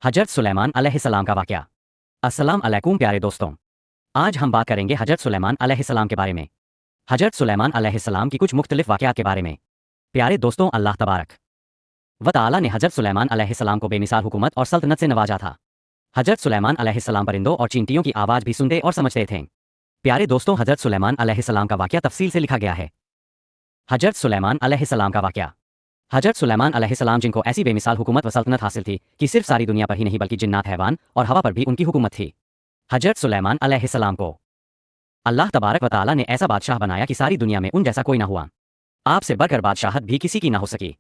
हजरत सुलेमान अलैहिस्सलाम का वाक़या। अस्सलाम अलैकुम प्यारे दोस्तों, आज हम बात करेंगे हजरत सुलेमान अलैहिस्सलाम के बारे में। हजरत सुलेमान अलैहिस्सलाम की कुछ मुख्तलिफ वाक़यात के बारे में। प्यारे दोस्तों, अल्लाह तबारक व तआला ने हजरत सुलेमान अलैहिस्सलाम को बेमिसाल हुकूमत और सल्तनत से नवाजा था। हजरत सुलेमान अलैहिस्सलाम परिंदों और चींटियों की आवाज़ भी सुनते और समझते थे। प्यारे दोस्तों, हजरत सुलेमान अलैहिस्सलाम का वाक़या तफसील से लिखा गया है। हजरत सुलेमान अलैहिस्सलाम का वाक़या। हजरत सुलेमान अलैहिस्सलाम जिनको ऐसी बेमिसाल हुकूमत व सल्तनत हासिल थी कि सिर्फ सारी दुनिया पर ही नहीं बल्कि जिन्नात, हैवान और हवा पर भी उनकी हुकूमत थी। हजरत सुलेमान अलैहिस्सलाम को अल्लाह तबारक व तआला ने ऐसा बादशाह बनाया कि सारी दुनिया में उन जैसा कोई ना हुआ। आपसे बढ़कर बादशाहत भी किसी की ना हो सकी,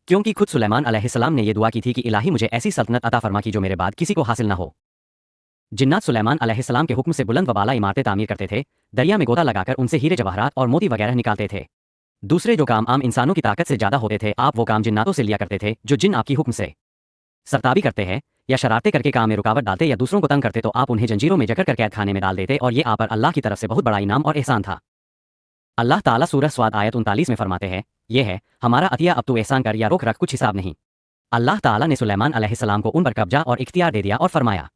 क्योंकि खुद सुलेमान अलैहिस्सलाम ने यह दुआ की थी कि इलाही मुझे ऐसी सल्तनत अता फरमा की जो मेरे बाद किसी को हासिल ना हो। जिन्नात सुलेमान अलैहिस्सलाम के हुक्म से बुलंद व बाला इमारतें तामीर करते थे, दरिया में गोता लगाकर उनसे हीरे जवाहरात और मोती वगैरह निकालते थे। दूसरे जो काम आम इंसानों की ताकत से ज्यादा होते थे, आप वो काम जिन्नातों से लिया करते थे, जो जिन आपकी हुक्म से सरताबी करते हैं या शरारतें करके काम में रुकावट डालते या दूसरों को तंग करते तो आप उन्हें जंजीरों में जकड़ कर कैद खाने में डाल देते, और ये आप पर अल्लाह की तरफ से बहुत बड़ा इनाम और एहसान था। अल्लाह ताला सूरह स्वाद आयत 39 में फरमाते हैं, ये है हमारा अतिया, अब तू एहसान कर या रोक रख, कुछ हिसाब नहीं। अल्लाह ताला ने सुलेमान अलैहिस्सलाम को उन पर कब्जा और इख्तियार दे दिया और फरमाया,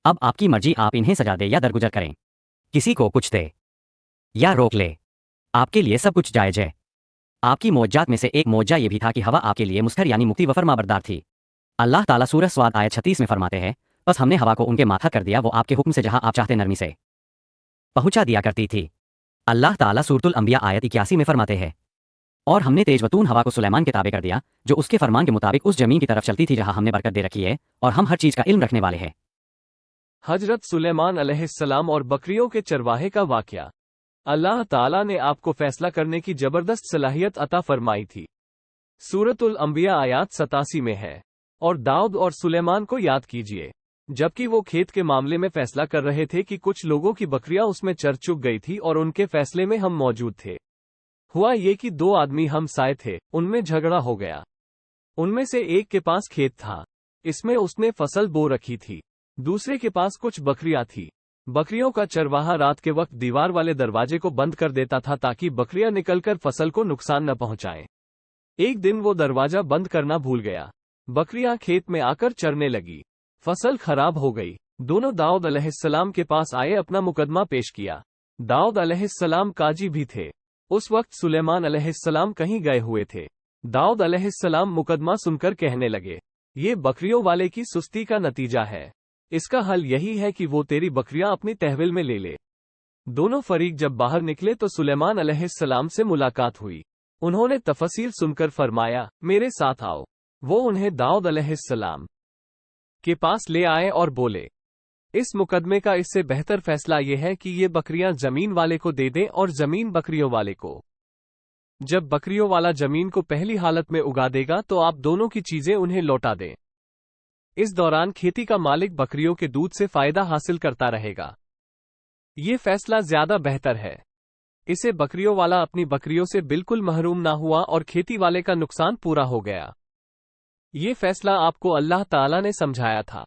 अब आपकी मर्जी, आप इन्हें सजा दे या दरगुजर करें, किसी को कुछ दे या रोक ले, आपके लिए सब कुछ जायज है। आपकी मौजात में से एक मौजा ये भी था कि हवा आपके लिए मुस्खर यानी मुक्ति व फरमाबरदार थी। अल्लाह ताला सूरह स्वाद आयत 36 में फरमाते हैं, बस हमने हवा को उनके माथा कर दिया, वो आपके हुक्म से जहां आप चाहते नरमी से पहुंचा दिया करती थी। अल्लाह ताला सूरतुल अंबिया आयत 81 में फरमाते हैं, और हमने तेज वतून हवा को सुलेमान के ताबे कर दिया, जो उसके फरमान के मुताबिक उस जमीन की तरफ चलती थी जहां हमने बरकत दे रखी है, और हम हर चीज का इल्म रखने वाले हैं। हजरत सुलेमान अलैहिस्सलाम और बकरियों के चरवाहे का वाकया। अल्लाह ताला ने आपको फैसला करने की जबरदस्त सलाहियत अता फरमाई थी। सूरतुल अंबिया आयत 87 में है। और दाऊद और सुलेमान को याद कीजिए, जबकि वो खेत के मामले में फैसला कर रहे थे कि कुछ लोगों की बकरियां उसमें चर चुक गई थी और उनके फैसले में हम मौजूद थे। हुआ ये कि दो आदमी हमसाए थे, उनमें झगड़ा हो गया। उनमें से एक के पास खेत था, इसमें उसने फसल बो रखी थी। दूसरे के पास कुछ बकरियां थी। बकरियों का चरवाहा रात के वक्त दीवार वाले दरवाजे को बंद कर देता था ताकि बकरियां निकलकर फसल को नुकसान न पहुंचाएं। एक दिन वो दरवाजा बंद करना भूल गया। बकरियां खेत में आकर चरने लगी। फसल खराब हो गई। दोनों दाऊद अलैहिस्सलाम के पास आए, अपना मुकदमा पेश किया। दाऊद अलैहिस्सलाम काजी भी थे। उस वक्त सुलेमान अलैहिस्सलाम कहीं गए हुए थे। दाऊद अलैहिस्सलाम मुकदमा सुनकर कहने लगे, ये बकरियों वाले की सुस्ती का नतीजा है। इसका हल यही है कि वो तेरी बकरियां अपनी तहवील में ले ले। दोनों फरीक जब बाहर निकले तो सुलेमान अलैहिस्सलाम से मुलाकात हुई। उन्होंने तफसील सुनकर फरमाया, मेरे साथ आओ। वो उन्हें दाऊद अलैहिस्सलाम के पास ले आए और बोले, इस मुकदमे का इससे बेहतर फैसला यह है कि ये बकरियां जमीन वाले को दे दें और जमीन बकरियों वाले को। जब बकरियों वाला जमीन को पहली हालत में उगा देगा तो आप दोनों की चीजें उन्हें लौटा दें। इस दौरान खेती का मालिक बकरियों के दूध से फायदा हासिल करता रहेगा। ये फैसला ज्यादा बेहतर है। इसे बकरियों वाला अपनी बकरियों से बिल्कुल महरूम ना हुआ और खेती वाले का नुकसान पूरा हो गया। ये फैसला आपको अल्लाह ताला ने समझाया था।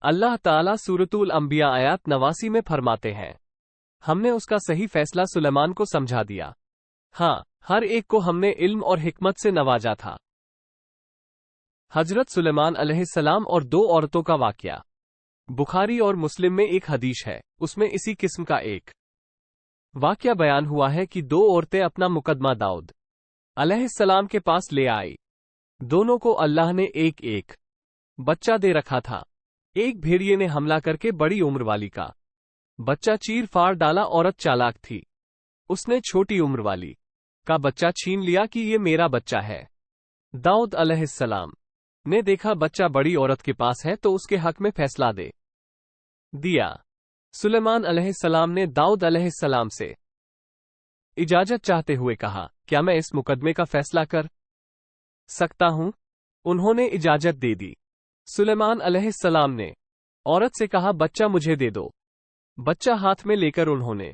अल्लाह ताला सूरतुल अंबिया आयत 89 में फरमाते हैं, हमने उसका सही फैसला सुलेमान को समझा दिया। हाँ, हर एक को हमने इल्म और हिकमत से नवाजा था। हजरत सुलेमान अलैहिस्सलाम और दो औरतों का वाकया। बुखारी और मुस्लिम में एक हदीस है, उसमें इसी किस्म का एक वाकया बयान हुआ है कि दो औरतें अपना मुकदमा दाऊद अलैहिस्सलाम के पास ले आई। दोनों को अल्लाह ने एक एक बच्चा दे रखा था। एक भेड़िए ने हमला करके बड़ी उम्र वाली का बच्चा चीर फाड़ डाला। औरत चालाक थी, उसने छोटी उम्र वाली का बच्चा छीन लिया कि ये मेरा बच्चा है। दाऊद अलैहिस्सलाम ने देखा बच्चा बड़ी औरत के पास है तो उसके हक में फैसला दे दिया। सुलेमान अलैहिस्सलाम ने दाऊद अलैहिस्सलाम से इजाजत चाहते हुए कहा, क्या मैं इस मुकदमे का फैसला कर सकता हूं? उन्होंने इजाजत दे दी। सुलेमान अलैहिस्सलाम ने औरत से कहा, बच्चा मुझे दे दो। बच्चा हाथ में लेकर उन्होंने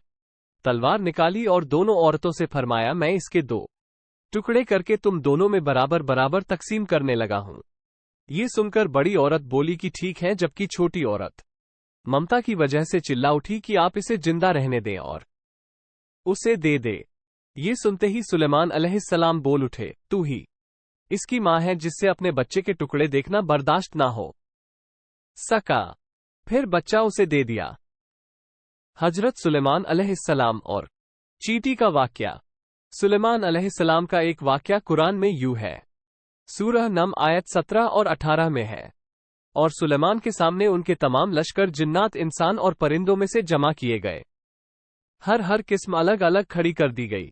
तलवार निकाली और दोनों औरतों से फरमाया, मैं इसके दो टुकड़े करके तुम दोनों में बराबर बराबर तकसीम करने लगा हूं। ये सुनकर बड़ी औरत बोली कि ठीक है, जबकि छोटी औरत ममता की वजह से चिल्ला उठी कि आप इसे जिंदा रहने दें और उसे दे दे। ये सुनते ही सुलेमान अलैहिस्सलाम बोल उठे, तू ही इसकी मां है जिससे अपने बच्चे के टुकड़े देखना बर्दाश्त ना हो। सका, फिर बच्चा उसे दे दिया। हजरत सुलेमान अलैहिस्सलाम और चींटी का वाकया। सुलेमान अलैहिस्सलाम का एक वाकया कुरान में यूं है। सूरह नम आयत 17 और 18 में है। और सुलेमान के सामने उनके तमाम लश्कर जिन्नात, इंसान और परिंदों में से जमा किए गए। हर किस्म अलग अलग खड़ी कर दी गई।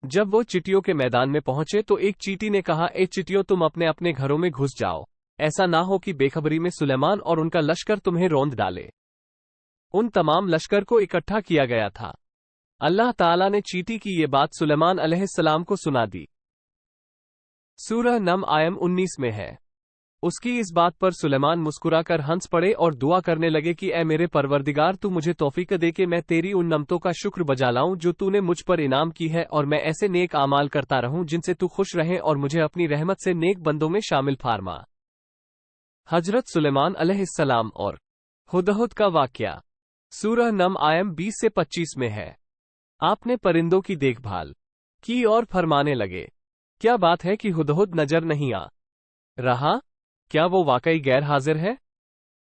जब वो चींटियों के मैदान में पहुंचे तो एक चींटी ने कहा, ए चींटियों, तुम अपने अपने घरों में घुस जाओ, ऐसा ना हो कि बेखबरी में सुलेमान और उनका लश्कर तुम्हें रौंद डाले। उन तमाम लश्कर को इकट्ठा किया गया था। अल्लाह ताला ने चींटी की ये बात सुलेमान अलैहिस्सलाम को सुना दी। सूरह नम आयम 19 में है। उसकी इस बात पर सुलेमान मुस्कुराकर हंस पड़े और दुआ करने लगे कि ए मेरे परवरदिगार, तू मुझे तौफीक दे कि मैं तेरी उन नमतों का शुक्र बजा लाऊं जो तूने मुझ पर इनाम की है, और मैं ऐसे नेक आमाल करता रहूं जिनसे तू खुश रहे, और मुझे अपनी रहमत से नेक बंदों में शामिल फारमा। हजरत सुलेमान अलैहिस्सलाम और हुदहुद का वाकया। सूरह नम आयम 20 से 25 में है। आपने परिंदों की देखभाल की और फरमाने लगे, क्या बात है कि हुदहुद नजर नहीं आ रहा? क्या वो वाकई गैर हाजिर है?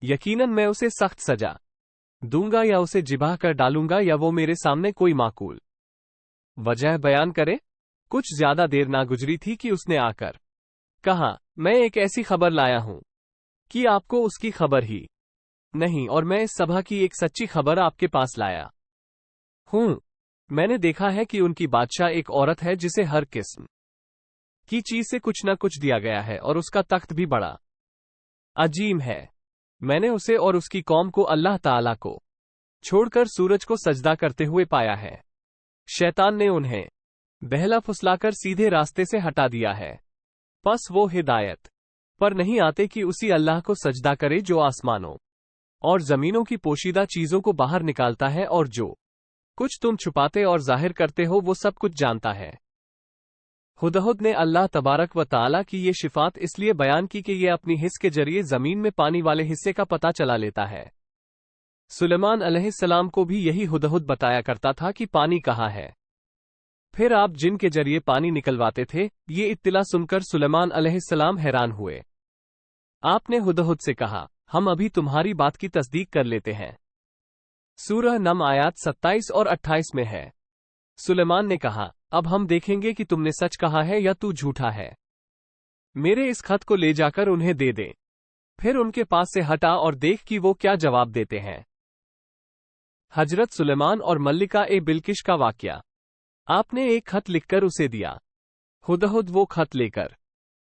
यकीनन मैं उसे सख्त सजा दूंगा, या उसे जिबाह कर डालूंगा, या वो मेरे सामने कोई माकूल वजह बयान करे। कुछ ज्यादा देर ना गुजरी थी कि उसने आकर कहा, मैं एक ऐसी खबर लाया हूं कि आपको उसकी खबर ही नहीं, और मैं इस सभा की एक सच्ची खबर आपके पास लाया हूं। मैंने देखा है कि उनकी बादशाह एक औरत है जिसे हर किस्म की चीज से कुछ न कुछ दिया गया है, और उसका तख्त भी बड़ा अजीम है। मैंने उसे और उसकी कौम को अल्लाह ताला को छोड़कर सूरज को सजदा करते हुए पाया है। शैतान ने उन्हें बहला फुसलाकर सीधे रास्ते से हटा दिया है। बस वो हिदायत पर नहीं आते कि उसी अल्लाह को सजदा करे जो आसमानों और जमीनों की पोशीदा चीजों को बाहर निकालता है, और जो कुछ तुम छुपाते और जाहिर करते हो वो सब कुछ जानता है। हुदहुद ने अल्लाह तबारक व ताला की ये शिफात इसलिए बयान की कि ये अपनी हिस्स के जरिए जमीन में पानी वाले हिस्से का पता चला लेता है। सुलेमान अलैहिस्सलाम को भी यही हुदहुद बताया करता था कि पानी कहाँ है। फिर आप जिनके जरिए पानी निकलवाते थे, ये इत्तिला सुनकर सुलेमान अलैहिस्सलाम हैरान हुए। आपने हुदहुद से कहा, हम अभी तुम्हारी बात की तस्दीक कर लेते हैं। सूरह नम आयात 27 और 28 में है। सुलेमान ने कहा, अब हम देखेंगे कि तुमने सच कहा है या तू झूठा है। मेरे इस खत को ले जाकर उन्हें दे दे। फिर उनके पास से हटा और देख कि वो क्या जवाब देते हैं। हजरत सुलेमान और मल्लिका ए बिल्किश का वाकया। आपने एक खत लिखकर उसे दिया। हुदहुद वो खत लेकर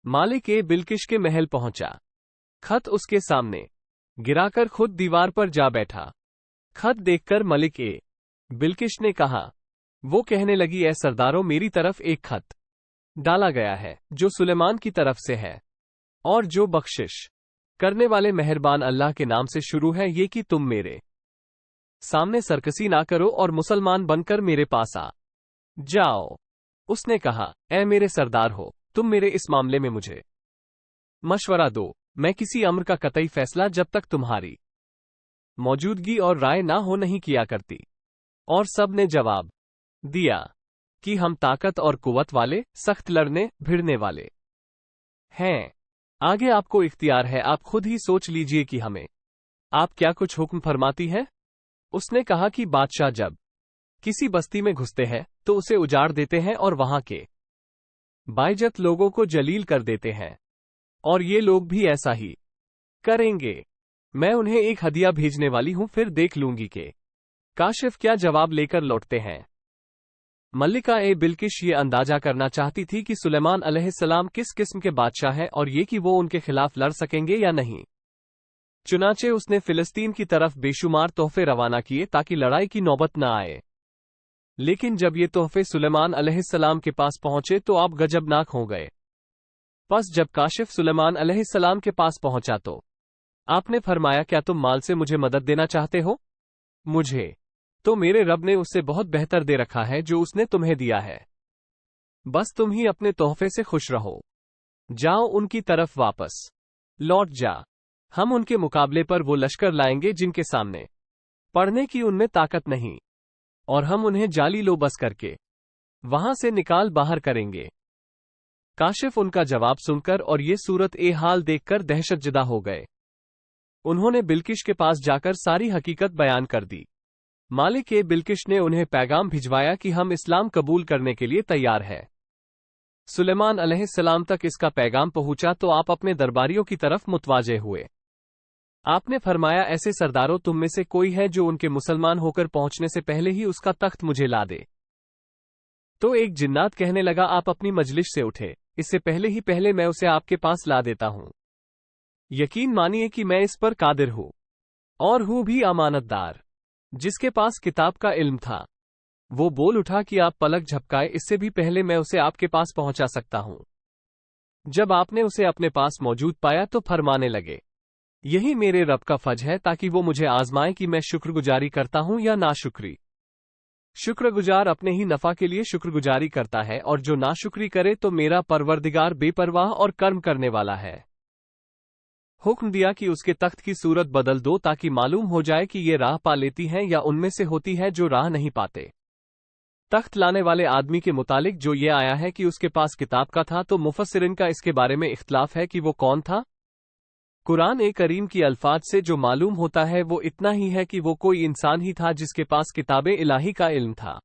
मालिक ए बिल्किश के महल पहुंचा। खत उसके सामने गिराकर खुद दीवार पर जा बैठा। खत देखकर मलिक ए बिल्किश ने कहा, वो कहने लगी, ए सरदारों, मेरी तरफ एक खत डाला गया है जो सुलेमान की तरफ से है, और जो बख्शिश करने वाले मेहरबान अल्लाह के नाम से शुरू है, ये कि तुम मेरे सामने सरकसी ना करो और मुसलमान बनकर मेरे पास आ जाओ। उसने कहा, ए मेरे सरदार हो, तुम मेरे इस मामले में मुझे मशवरा दो। मैं किसी अम्र का कतई फैसला जब तक तुम्हारी मौजूदगी और राय ना हो नहीं किया करती। और सब ने जवाब दिया कि हम ताकत और कुव्वत वाले, सख्त लड़ने भिड़ने वाले हैं। आगे आपको इख्तियार है, आप खुद ही सोच लीजिए कि हमें आप क्या कुछ हुक्म फरमाती है। उसने कहा कि बादशाह जब किसी बस्ती में घुसते हैं तो उसे उजाड़ देते हैं और वहां के बाइज्जत लोगों को जलील कर देते हैं, और ये लोग भी ऐसा ही करेंगे। मैं उन्हें एक हदिया भेजने वाली हूं, फिर देख लूंगी कि काशिफ क्या जवाब लेकर लौटते हैं। मल्लिका ए बिल्किश ये अंदाजा करना चाहती थी कि सुलेमान अलैहिस्सलाम किस किस्म के बादशाह हैं और ये कि वो उनके खिलाफ लड़ सकेंगे या नहीं। चुनाचे उसने फिलिस्तीन की तरफ बेशुमार तोहफे रवाना किए ताकि लड़ाई की नौबत न आए। लेकिन जब ये तोहफे सुलेमान अलैहिस्सलाम के पास पहुंचे तो आप गजबनाक हो गए। बस जब काशिफ सुलेमान अलैहिस्सलाम के पास पहुंचा तो आपने फरमाया, क्या तुम माल से मुझे मदद देना चाहते हो? मुझे तो मेरे रब ने उससे बहुत बेहतर दे रखा है जो उसने तुम्हें दिया है। बस तुम ही अपने तोहफे से खुश रहो। जाओ, उनकी तरफ वापस लौट जा। हम उनके मुकाबले पर वो लश्कर लाएंगे जिनके सामने पढ़ने की उनमें ताकत नहीं, और हम उन्हें जाली लो बस करके वहां से निकाल बाहर करेंगे। काशिफ उनका जवाब सुनकर और ये सूरत ए हाल देखकर दहशतजदा हो गए। انہوں نے بلقیس کے پاس جاکر ساری حقیقت بیان کر دی۔ مالک بلقیس نے انہیں پیغام بھجوایا کہ ہم اسلام قبول کرنے کے لیے تیار ہیں۔ سلیمان علیہ السلام تک اس کا پیغام پہنچا تو آپ اپنے درباریوں کی طرف متوجہ ہوئے۔ آپ نے فرمایا، ایسے سرداروں تم میں سے کوئی ہے جو ان کے مسلمان ہو کر پہنچنے سے پہلے ہی اس کا تخت مجھے لا دے؟ تو ایک جنات کہنے لگا، آپ اپنی مجلس سے اٹھے، اس سے پہلے میں اسے آپ کے پاس لا دیتا ہوں۔ یقین مانیے کہ میں اس پر قادر ہوں، اور ہوں بھی امانت دار۔ جس کے پاس کتاب کا علم تھا وہ بول اٹھا کہ آپ پلک جھپکائے، اس سے بھی پہلے میں اسے آپ کے پاس پہنچا سکتا ہوں۔ جب آپ نے اسے اپنے پاس موجود پایا تو فرمانے لگے، یہی میرے رب کا فضل ہے تاکہ وہ مجھے آزمائے کہ میں شکر گزاری کرتا ہوں یا ناشکری۔ شکر گزار اپنے ہی نفع کے لیے شکر گزاری کرتا ہے، اور جو ناشکری کرے تو میرا پروردگار بے پرواہ اور کرم کرنے والا ہے۔ حکم دیا کہ اس کے تخت کی صورت بدل دو تاکہ معلوم ہو جائے کہ یہ راہ پا لیتی ہیں یا ان میں سے ہوتی ہے جو راہ نہیں پاتے۔ تخت لانے والے آدمی کے متعلق جو یہ آیا ہے کہ اس کے پاس کتاب کا تھا، تو مفسرین کا اس کے بارے میں اختلاف ہے کہ وہ کون تھا۔ قرآن کریم کی الفاظ سے جو معلوم ہوتا ہے وہ اتنا ہی ہے کہ وہ کوئی انسان ہی تھا جس کے پاس کتاب الہی کا علم تھا۔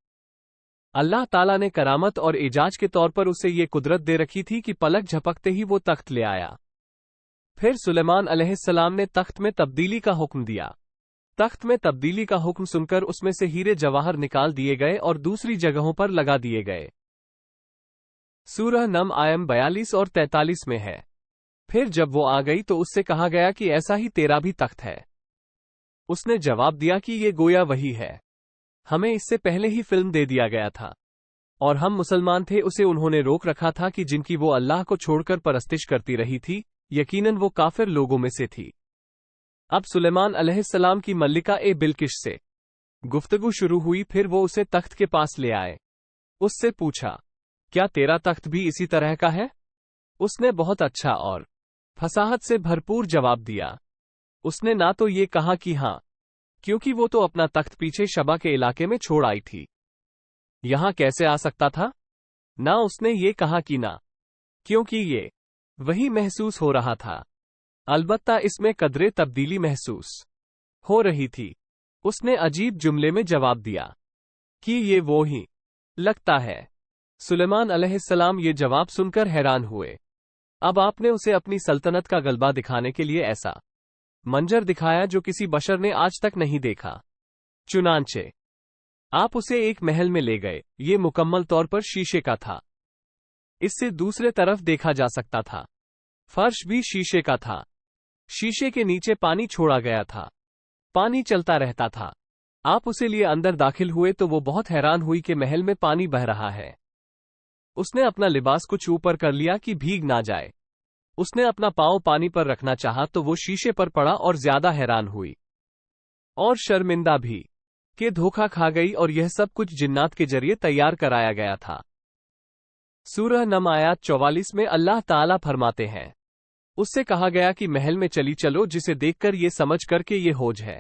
اللہ تعالیٰ نے کرامت اور اعجاز کے طور پر اسے یہ قدرت دے رکھی تھی کہ پلک جھپکتے ہی وہ تخت لے آیا۔ پھر سلیمان علیہ السلام نے تخت میں تبدیلی کا حکم دیا۔ تخت میں تبدیلی کا حکم سن کر اس میں سے ہیرے جواہر نکال دیے گئے اور دوسری جگہوں پر لگا دیے گئے۔ سورہ نم آیت 42 اور 43 میں ہے۔ پھر جب وہ آ گئی تو اس سے کہا گیا کہ ایسا ہی تیرا بھی تخت ہے۔ اس نے جواب دیا کہ یہ گویا وہی ہے، ہمیں اس سے پہلے ہی فلم دے دیا گیا تھا، اور ہم مسلمان تھے۔ اسے انہوں نے روک رکھا تھا کہ جن کی وہ اللہ کو چھوڑ کر پرستش کرتی رہی تھی، یقیناً وہ کافر لوگوں میں سے تھی۔ اب سلیمان علیہ السلام کی ملکہ بلقیس سے گفتگو شروع ہوئی، پھر وہ اسے تخت کے پاس لے آئے۔ اس سے پوچھا، کیا تیرا تخت بھی اسی طرح کا ہے؟ اس نے بہت اچھا اور فصاحت سے بھرپور جواب دیا۔ اس نے نہ تو یہ کہا کہ ہاں، کیونکہ وہ تو اپنا تخت پیچھے شبا کے علاقے میں چھوڑ آئی تھی، یہاں کیسے آ سکتا تھا؟ نہ اس نے یہ کہا کہ نہ، کیونکہ یہ وہی محسوس ہو رہا تھا، البتہ اس میں قدرے تبدیلی محسوس ہو رہی تھی۔ اس نے عجیب جملے میں جواب دیا کہ یہ وہی لگتا ہے۔ سلیمان علیہ السلام یہ جواب سن کر حیران ہوئے۔ اب آپ نے اسے اپنی سلطنت کا غلبہ دکھانے کے لیے ایسا منظر دکھایا جو کسی بشر نے آج تک نہیں دیکھا۔ چنانچہ آپ اسے ایک محل میں لے گئے، یہ مکمل طور پر شیشے کا تھا، اس سے دوسرے طرف دیکھا جا سکتا تھا۔ فرش بھی شیشے کا تھا، شیشے کے نیچے پانی چھوڑا گیا تھا، پانی چلتا رہتا تھا۔ آپ اسے لیے اندر داخل ہوئے تو وہ بہت حیران ہوئی کہ محل میں پانی بہہ رہا ہے۔ اس نے اپنا لباس کچھ اوپر کر لیا کہ بھیگ نہ جائے۔ اس نے اپنا پاؤں پانی پر رکھنا چاہا تو وہ شیشے پر پڑا اور زیادہ حیران ہوئی اور شرمندہ بھی کہ دھوکہ کھا گئی، اور یہ سب کچھ جنات کے ذریعے تیار کرایا گیا تھا۔ سورہ نم آیات 44 میں اللہ تعالیٰ فرماتے ہیں، اس سے کہا گیا کہ محل میں چلی چلو، جسے دیکھ کر یہ سمجھ کر کہ یہ ہوج ہے۔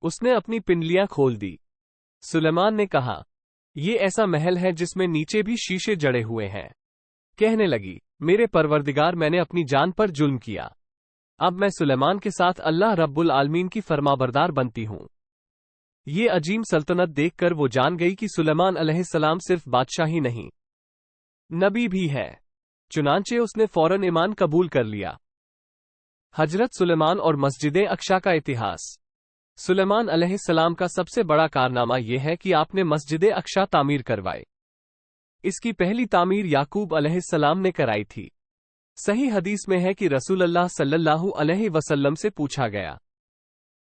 اس نے اپنی پنڈلیاں کھول دی۔ سلیمان نے کہا، یہ ایسا محل ہے جس میں نیچے بھی شیشے جڑے ہوئے ہیں۔ کہنے لگی، میرے پروردگار، میں نے اپنی جان پر ظلم کیا، اب میں سلیمان کے ساتھ اللہ رب العالمین کی فرمانبردار بنتی ہوں۔ یہ عظیم سلطنت دیکھ کر وہ جان گئی کہ سلیمان علیہ السلام صرف بادشاہ ہی نہیں، نبی بھی ہے۔ چنانچہ اس نے فوراً ایمان قبول کر لیا۔ حضرت سلیمان اور مسجد اقصی کا اتہاس۔ سلیمان علیہ السلام کا سب سے بڑا کارنامہ یہ ہے کہ آپ نے مسجد اقصی تعمیر کروائی۔ اس کی پہلی تعمیر یعقوب علیہ السلام نے کرائی تھی۔ صحیح حدیث میں ہے کہ رسول اللہ صلی اللہ علیہ وسلم سے پوچھا گیا،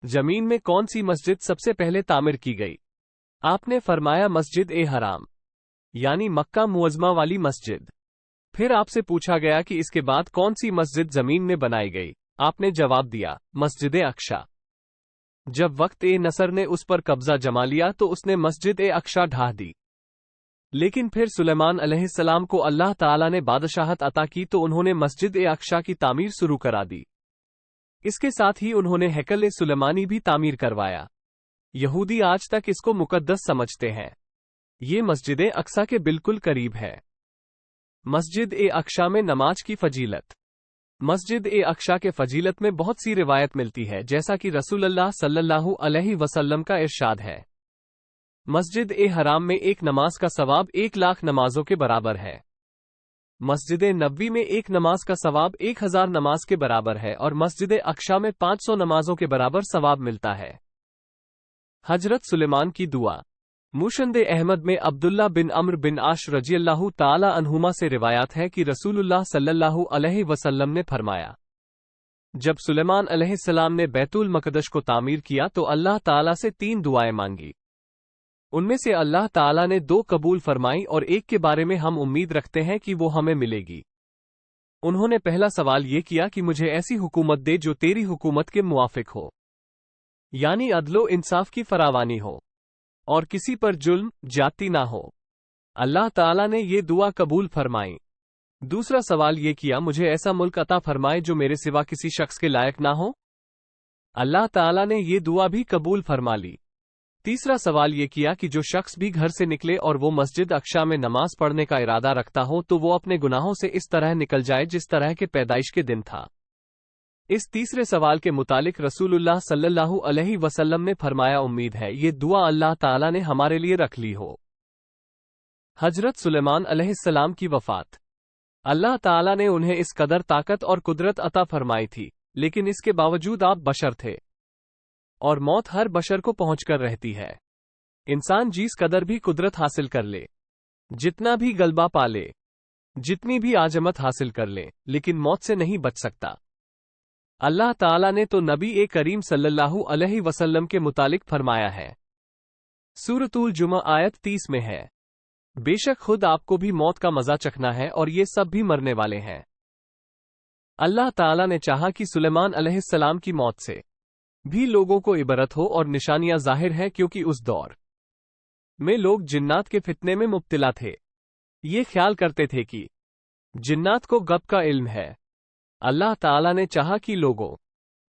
زمین میں کون سی مسجد سب سے پہلے تعمیر کی گئی؟ آپ نے فرمایا، مسجد حرام، یعنی مکہ معظمہ والی مسجد۔ پھر آپ سے پوچھا گیا کہ اس کے بعد کون سی مسجد زمین میں بنائی گئی؟ آپ نے جواب دیا، مسجد اقصی۔ جب وقت نصر نے اس پر قبضہ جما لیا تو اس نے مسجد اقصی ڈھا دی۔ لیکن پھر سلیمان علیہ السلام کو اللہ تعالیٰ نے بادشاہت عطا کی تو انہوں نے مسجد اقصی کی تعمیر شروع کرا دی۔ اس کے ساتھ ہی انہوں نے ہیکل سلیمانی بھی تعمیر کروایا۔ یہودی آج تک اس کو مقدس سمجھتے ہیں۔ یہ مسجد اقصی کے بالکل قریب ہے۔ مسجد اقصی میں نماز کی فضیلت۔ مسجد اقصی کے فضیلت میں بہت سی روایت ملتی ہے، جیسا کہ رسول اللہ صلی اللہ علیہ وسلم کا ارشاد ہے، مسجد حرام میں ایک نماز کا ثواب 1,00,000 نمازوں کے برابر ہے۔ مسجد نبوی میں ایک نماز کا ثواب 1,000 نماز کے برابر ہے، اور مسجد اقصی میں 500 نمازوں کے برابر ثواب ملتا ہے۔ حضرت سلیمان کی دعا۔ مسند احمد میں عبداللہ بن عمرو بن عاص رضی اللہ تعالی عنہما سے روایات ہے کہ رسول اللہ صلی اللہ علیہ وسلم نے فرمایا، جب سلیمان علیہ السلام نے بیت المقدس کو تعمیر کیا تو اللہ تعالی سے 3 دعائیں مانگی، ان میں سے اللہ تعالی نے 2 قبول فرمائی اور ایک کے بارے میں ہم امید رکھتے ہیں کہ وہ ہمیں ملے گی۔ انہوں نے پہلا سوال یہ کیا کہ مجھے ایسی حکومت دے جو تیری حکومت کے موافق ہو، یعنی عدل و انصاف کی فراوانی ہو اور کسی پر ظلم جاتی نہ ہو۔ اللہ تعالیٰ نے یہ دعا قبول فرمائی۔ دوسرا سوال یہ کیا، مجھے ایسا ملک عطا فرمائے جو میرے سوا کسی شخص کے لائق نہ ہو۔ اللہ تعالیٰ نے یہ دعا بھی قبول فرما لی۔ تیسرا سوال یہ کیا کہ جو شخص بھی گھر سے نکلے اور وہ مسجد اقصی میں نماز پڑھنے کا ارادہ رکھتا ہو تو وہ اپنے گناہوں سے اس طرح نکل جائے جس طرح کے پیدائش کے دن تھا۔ اس تیسرے سوال کے متعلق رسول اللہ صلی اللہ علیہ وسلم نے فرمایا، امید ہے یہ دعا اللہ تعالیٰ نے ہمارے لیے رکھ لی ہو۔ حضرت سلیمان علیہ السلام کی وفات۔ اللہ تعالیٰ نے انہیں اس قدر طاقت اور قدرت عطا فرمائی تھی، لیکن اس کے باوجود آپ بشر تھے، اور موت ہر بشر کو پہنچ کر رہتی ہے۔ انسان جس قدر بھی قدرت حاصل کر لے، جتنا بھی غلبہ پا لے، جتنی بھی عظمت حاصل کر لے، لیکن موت سے نہیں بچ سکتا۔ اللہ تعالیٰ نے تو نبی کریم صلی اللہ علیہ وسلم کے متعلق فرمایا ہے، سورۃ الجمعہ آیت 30 میں ہے، بے شک خود آپ کو بھی موت کا مزہ چکھنا ہے اور یہ سب بھی مرنے والے ہیں۔ اللہ تعالیٰ نے چاہا کہ سلیمان علیہ السلام کی موت سے بھی لوگوں کو عبرت ہو اور نشانیاں ظاہر ہیں، کیونکہ اس دور میں لوگ جنات کے فتنے میں مبتلا تھے۔ یہ خیال کرتے تھے کہ جنات کو غیب کا علم ہے۔ اللہ تعالیٰ نے چاہا کہ لوگوں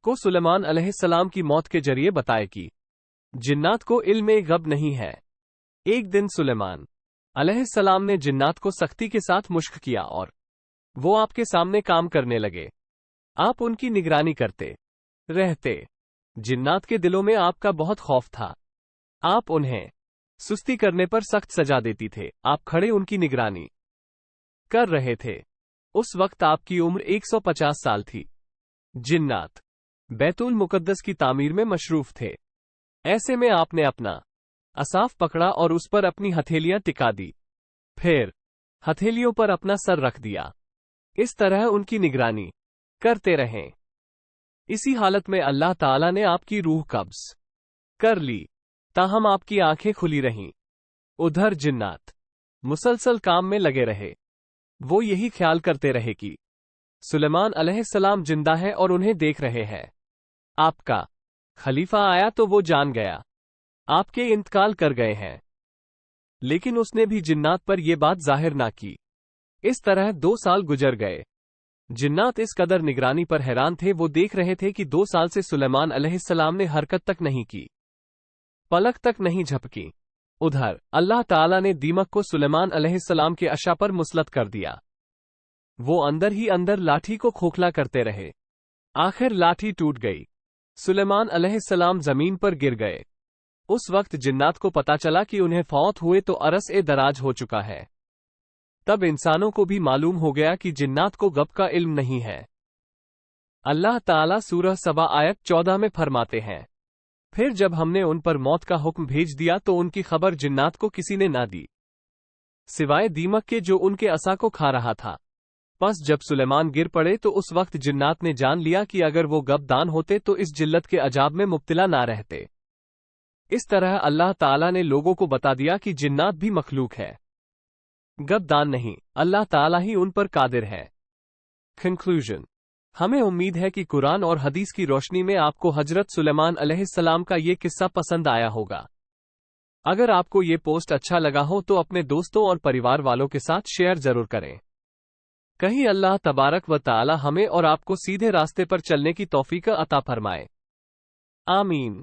کو سلیمان علیہ السلام کی موت کے ذریعے بتائے کہ جنات کو علم غیب نہیں ہے۔ ایک دن سلیمان علیہ السلام نے جنات کو سختی کے ساتھ مشق کیا اور وہ آپ کے سامنے کام کرنے لگے۔ آپ ان کی نگرانی کرتے رہتے۔ جنات کے دلوں میں آپ کا بہت خوف تھا۔ آپ انہیں سستی کرنے پر سخت سزا دیتی تھے۔ آپ کھڑے ان کی نگرانی کر رہے تھے۔ اس وقت آپ کی عمر 150 سال تھی۔ جنات بیت المقدس کی تعمیر میں مصروف تھے۔ ایسے میں آپ نے اپنا عصاف پکڑا اور اس پر اپنی ہتھیلیاں ٹکا دی، پھر ہتھیلیوں پر اپنا سر رکھ دیا۔ اس طرح ان کی نگرانی کرتے رہیں۔ اسی حالت میں اللہ تعالیٰ نے آپ کی روح قبض کر لی، تاہم آپ کی آنکھیں کھلی رہیں۔ ادھر جنات مسلسل کام میں لگے رہے۔ وہ یہی خیال کرتے رہے کہ سلیمان علیہ السلام زندہ ہے اور انہیں دیکھ رہے ہیں۔ آپ کا خلیفہ آیا تو وہ جان گیا آپ کے انتقال کر گئے ہیں، لیکن اس نے بھی جنات پر یہ بات ظاہر نہ کی۔ اس طرح 2 سال گزر گئے۔ جنات اس قدر نگرانی پر حیران تھے، وہ دیکھ رہے تھے کہ 2 سال سے سلیمان علیہ السلام نے حرکت تک نہیں کی، پلک تک نہیں جھپکی۔ ادھر اللہ تعالیٰ نے دیمک کو سلیمان علیہ السلام کے عشا پر مسلط کر دیا۔ وہ اندر ہی اندر لاٹھی کو کھوکھلا کرتے رہے۔ آخر لاٹھی ٹوٹ گئی، سلیمان علیہ السلام زمین پر گر گئے۔ اس وقت جنات کو پتا چلا کہ انہیں فوت ہوئے تو عرص دراز ہو چکا ہے۔ تب انسانوں کو بھی معلوم ہو گیا کہ جنات کو غیب کا علم نہیں ہے۔ اللہ تعالیٰ سورہ سبا آیت 14 میں فرماتے ہیں، پھر جب ہم نے ان پر موت کا حکم بھیج دیا تو ان کی خبر جنات کو کسی نے نہ دی، سوائے دیمک کے جو ان کے عصا کو کھا رہا تھا۔ پس جب سلیمان گر پڑے تو اس وقت جنات نے جان لیا کہ اگر وہ غیب دان ہوتے تو اس جلت کے عذاب میں مبتلا نہ رہتے۔ اس طرح اللہ تعالیٰ نے لوگوں کو بتا دیا کہ جنات بھی مخلوق ہے، غیب دان نہیں، اللہ تعالیٰ ہی ان پر قادر ہے۔ کنکلوژن۔ ہمیں امید ہے کہ قرآن اور حدیث کی روشنی میں آپ کو حضرت سلیمان علیہ السلام کا یہ قصہ پسند آیا ہوگا۔ اگر آپ کو یہ پوسٹ اچھا لگا ہو تو اپنے دوستوں اور پریوار والوں کے ساتھ شیئر ضرور کریں۔ کہیں اللہ تبارک و تعالی ہمیں اور آپ کو سیدھے راستے پر چلنے کی توفیق عطا فرمائے۔ آمین۔